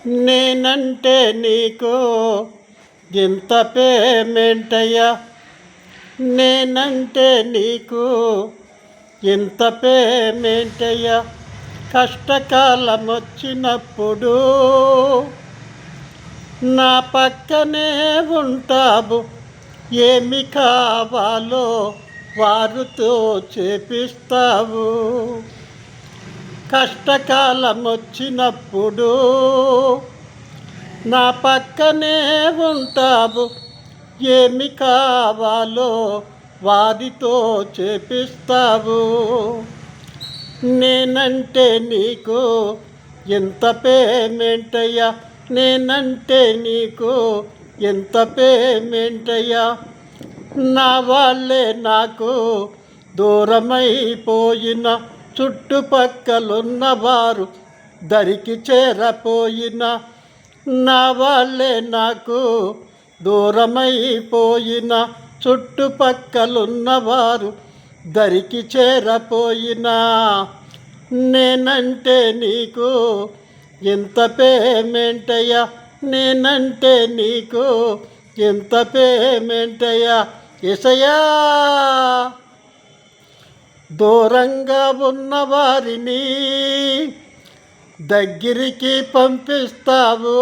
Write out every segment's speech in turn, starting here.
నేనంటే నీకు ఎంత పేమెంటయ్యా, నేనంటే నీకు ఎంత పేమెంటయ్యా. కష్టకాలం వచ్చినప్పుడు నా పక్కనే ఉంటావు, ఏమి కావాలో వారితో చేపిస్తావు. కష్టకాలం వచ్చినప్పుడు నా పక్కనే ఉంటావు, ఏమి కావాలో వారితో చేపిస్తావు. నేనంటే నీకు ఎంత పేమెంటయ్యా, నేనంటే నీకు ఎంత పేమెంటయ్యా. నా వాళ్ళే నాకు దూరమైపోయిన, చుట్టుపక్కలున్నవారు దరికి చేరపోయిన. నా వాళ్ళే నాకు దూరమైపోయిన, చుట్టుపక్కలున్నవారు దరికి చేరపోయినా. నేనంటే నీకు ఎంత పేమెంటయ్యా, నేనంటే నీకు ఎంత పేమెంటయ్యా. యేసయ్యా, దూరంగా ఉన్న వారిని దగ్గరికి పంపిస్తావు,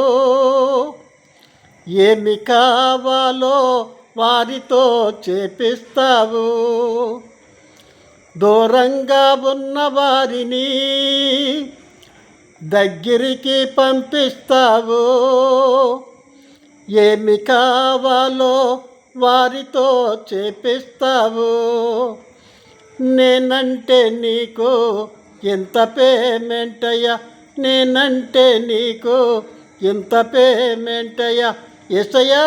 ఏమి కావాలో వారితో చేపిస్తావు. దూరంగా ఉన్న వారిని దగ్గరికి పంపిస్తావు, ఏమి కావాలో వారితో చేపిస్తావు. నేనంటే నీకు ఎంత పేమెంటయ్యా, నేనంటే నీకు ఎంత పేమెంటయ్యా. యేసయ్యా.